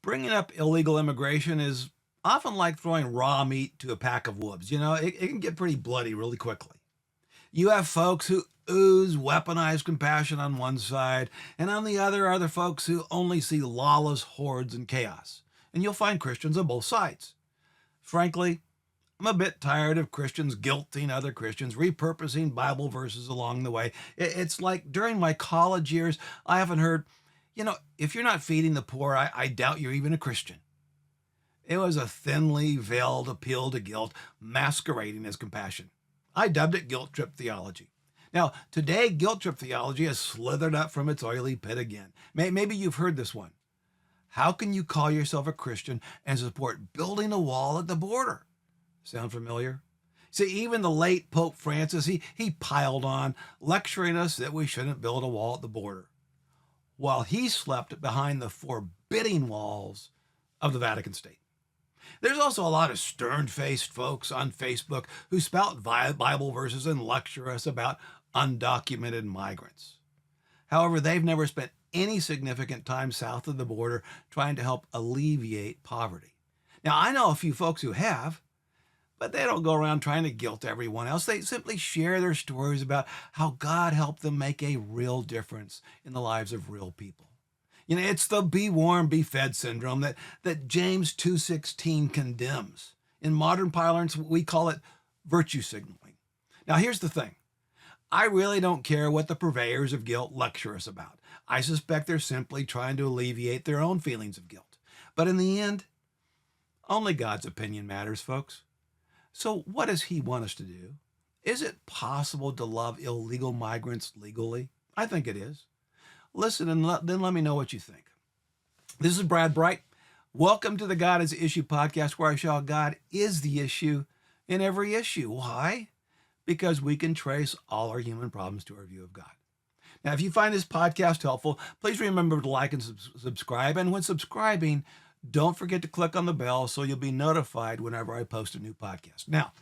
Bringing up illegal immigration is often like throwing raw meat to a pack of wolves. It can get pretty bloody really quickly. You have folks who ooze weaponized compassion on one side, and on the other are the folks who only see lawless hordes and chaos. And you'll find Christians on both sides. Frankly, I'm a bit tired of Christians guilting other Christians, repurposing Bible verses along the way. It's like during my college years, I often heard, if you're not feeding the poor, I doubt you're even a Christian. It was a thinly veiled appeal to guilt masquerading as compassion. I dubbed it guilt trip theology. Now, today, guilt trip theology has slithered up from its oily pit again. Maybe you've heard this one. How can you call yourself a Christian and support building a wall at the border? Sound familiar? See, even the late Pope Francis, he piled on, lecturing us that we shouldn't build a wall at the border, while he slept behind the forbidding walls of the Vatican State. There's also a lot of stern-faced folks on Facebook who spout Bible verses and lecture us about undocumented migrants. However, they've never spent any significant time south of the border trying to help alleviate poverty. Now, I know a few folks who have, but they don't go around trying to guilt everyone else. They simply share their stories about how God helped them make a real difference in the lives of real people. It's the be warm, be fed syndrome that James 2:16 condemns. In modern parlance, we call it virtue signaling. Now, here's the thing. I really don't care what the purveyors of guilt lecture us about. I suspect they're simply trying to alleviate their own feelings of guilt. But in the end, only God's opinion matters, folks. So what does he want us to do? Is it possible to love illegal migrants legally? I think it is. Listen and then let me know what you think. This is Brad Bright. Welcome to the God is the Issue podcast, where I show how God is the issue in every issue. Why? Because we can trace all our human problems to our view of God. Now, if you find this podcast helpful, please remember to like and subscribe. And when subscribing, don't forget to click on the bell so you'll be notified whenever I post a new podcast. Now,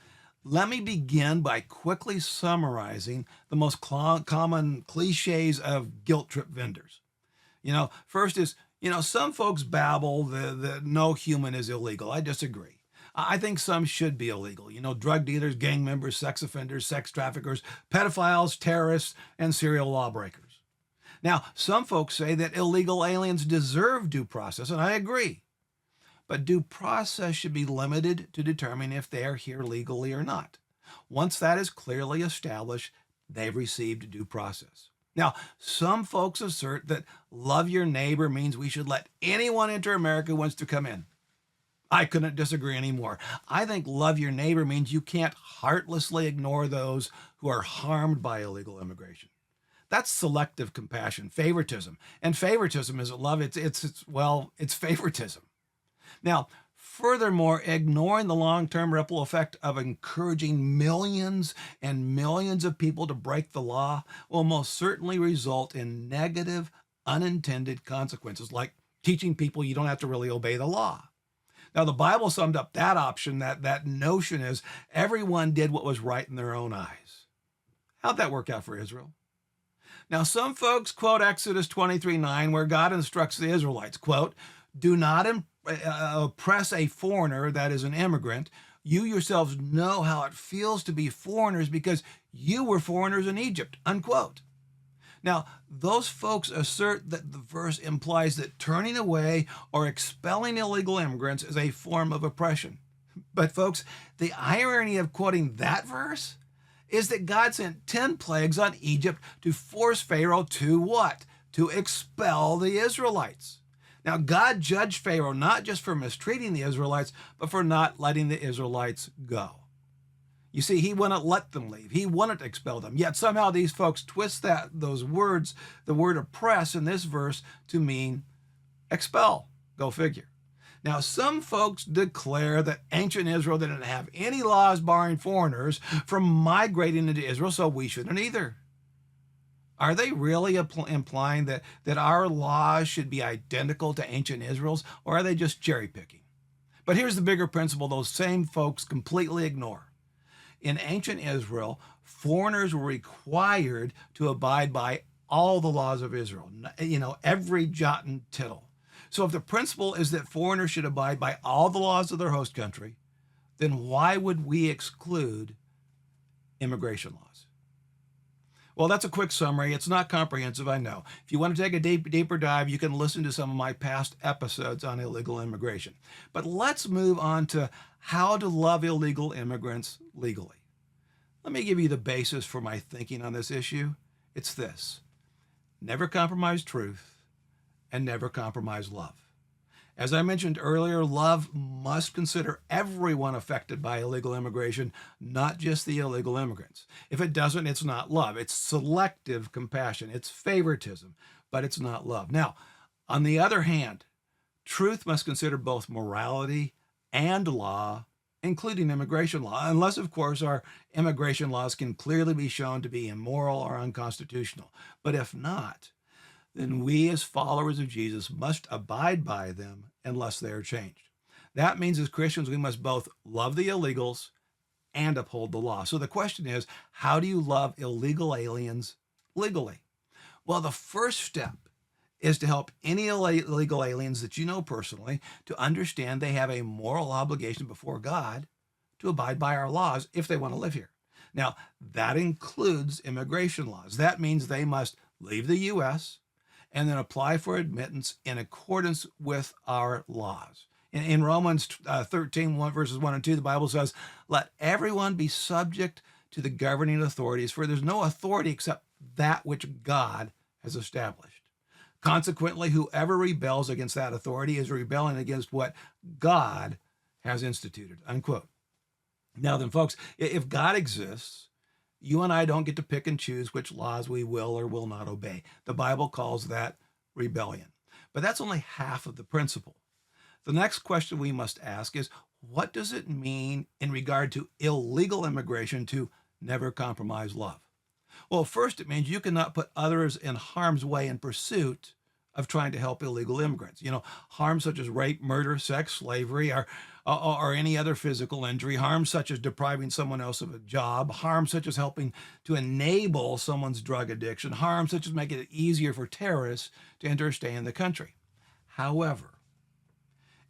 let me begin by quickly summarizing the most common cliches of guilt trip vendors. First is, some folks babble that no human is illegal. I disagree. I think some should be illegal. Drug dealers, gang members, sex offenders, sex traffickers, pedophiles, terrorists, and serial lawbreakers. Now, some folks say that illegal aliens deserve due process, and I agree. But due process should be limited to determine if they are here legally or not. Once that is clearly established, they've received due process. Now, some folks assert that love your neighbor means we should let anyone enter America who wants to come in. I couldn't disagree anymore. I think love your neighbor means you can't heartlessly ignore those who are harmed by illegal immigration. That's selective compassion, favoritism. And favoritism isn't love, it's favoritism. Now, furthermore, ignoring the long-term ripple effect of encouraging millions and millions of people to break the law will most certainly result in negative, unintended consequences, like teaching people you don't have to really obey the law. Now, the Bible summed up that option, that notion is everyone did what was right in their own eyes. How'd that work out for Israel? Now, some folks quote Exodus 23:9, where God instructs the Israelites, quote, do not oppress a foreigner, that is an immigrant. You yourselves know how it feels to be foreigners because you were foreigners in Egypt, unquote. Now, those folks assert that the verse implies that turning away or expelling illegal immigrants is a form of oppression. But folks, the irony of quoting that verse is that God sent 10 plagues on Egypt to force Pharaoh to what? To expel the Israelites. Now, God judged Pharaoh not just for mistreating the Israelites, but for not letting the Israelites go. You see, he wouldn't let them leave. He wanted to expel them. Yet somehow these folks twist those words, the word oppress in this verse, to mean expel. Go figure. Now, some folks declare that ancient Israel didn't have any laws barring foreigners from migrating into Israel, so we shouldn't either. Are they really implying that our laws should be identical to ancient Israel's, or are they just cherry picking? But here's the bigger principle those same folks completely ignore. In ancient Israel, foreigners were required to abide by all the laws of Israel, every jot and tittle. So if the principle is that foreigners should abide by all the laws of their host country, then why would we exclude immigration laws? Well, that's a quick summary. It's not comprehensive, I know. If you want to take a deeper dive, you can listen to some of my past episodes on illegal immigration. But let's move on to how to love illegal immigrants legally. Let me give you the basis for my thinking on this issue. It's this: never compromise truth and never compromise love. As I mentioned earlier, love must consider everyone affected by illegal immigration, not just the illegal immigrants. If it doesn't, it's not love. It's selective compassion. It's favoritism, but it's not love. Now, on the other hand, truth must consider both morality and law, including immigration law, unless, of course, our immigration laws can clearly be shown to be immoral or unconstitutional. But if not, then we as followers of Jesus must abide by them unless they are changed. That means as Christians, we must both love the illegals and uphold the law. So the question is, how do you love illegal aliens legally? Well, the first step is to help any illegal aliens that you know personally to understand they have a moral obligation before God to abide by our laws if they want to live here. Now, that includes immigration laws. That means they must leave the U.S., and then apply for admittance in accordance with our laws. In Romans 13, verses 1 and 2, the Bible says, "Let everyone be subject to the governing authorities, for there's no authority except that which God has established. Consequently, whoever rebels against that authority is rebelling against what God has instituted," unquote. Now then, folks, if God exists, you and I don't get to pick and choose which laws we will or will not obey. The Bible calls that rebellion. But that's only half of the principle. The next question we must ask is, what does it mean in regard to illegal immigration to never compromise love? Well, first, it means you cannot put others in harm's way in pursuit of trying to help illegal immigrants. Harm such as rape, murder, sex, slavery, or any other physical injury, harm such as depriving someone else of a job, harm such as helping to enable someone's drug addiction, harm such as making it easier for terrorists to enter or stay in the country. However,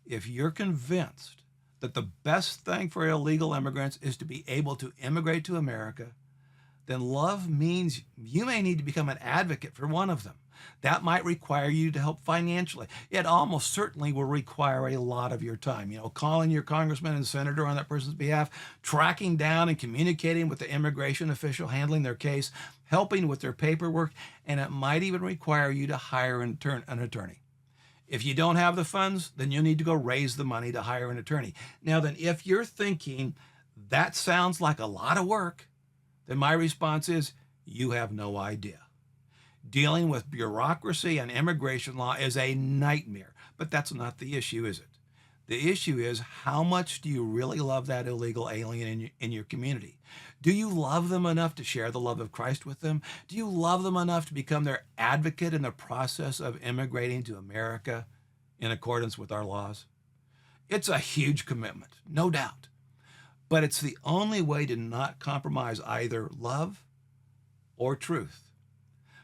if you're convinced that the best thing for illegal immigrants is to be able to immigrate to America, then love means you may need to become an advocate for one of them. That might require you to help financially. It almost certainly will require a lot of your time. Calling your congressman and senator on that person's behalf, tracking down and communicating with the immigration official handling their case, helping with their paperwork, and it might even require you to hire an attorney. If you don't have the funds, then you'll need to go raise the money to hire an attorney. Now then, if you're thinking that sounds like a lot of work, then my response is you have no idea. Dealing with bureaucracy and immigration law is a nightmare, but that's not the issue, is it? The issue is, how much do you really love that illegal alien in your community? Do you love them enough to share the love of Christ with them? Do you love them enough to become their advocate in the process of immigrating to America in accordance with our laws? It's a huge commitment, no doubt, but it's the only way to not compromise either love or truth.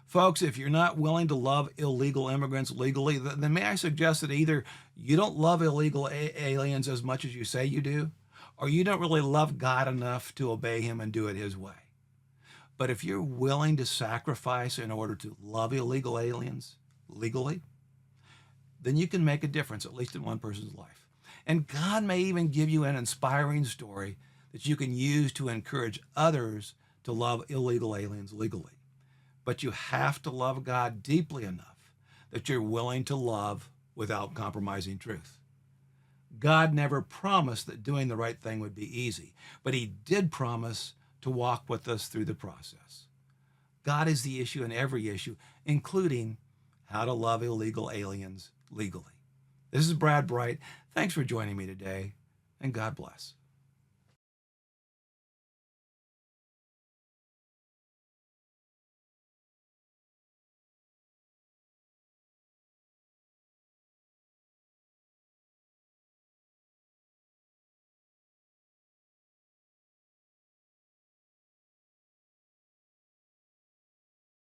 Folks, if you're not willing to love illegal immigrants legally, then may I suggest that either you don't love illegal aliens as much as you say you do, or you don't really love God enough to obey him and do it his way. But if you're willing to sacrifice in order to love illegal aliens legally, then you can make a difference, at least in one person's life. And God may even give you an inspiring story that you can use to encourage others to love illegal aliens legally. But you have to love God deeply enough that you're willing to love without compromising truth. God never promised that doing the right thing would be easy, but he did promise to walk with us through the process. God is the issue in every issue, including how to love illegal aliens legally. This is Brad Bright. Thanks for joining me today, and God bless.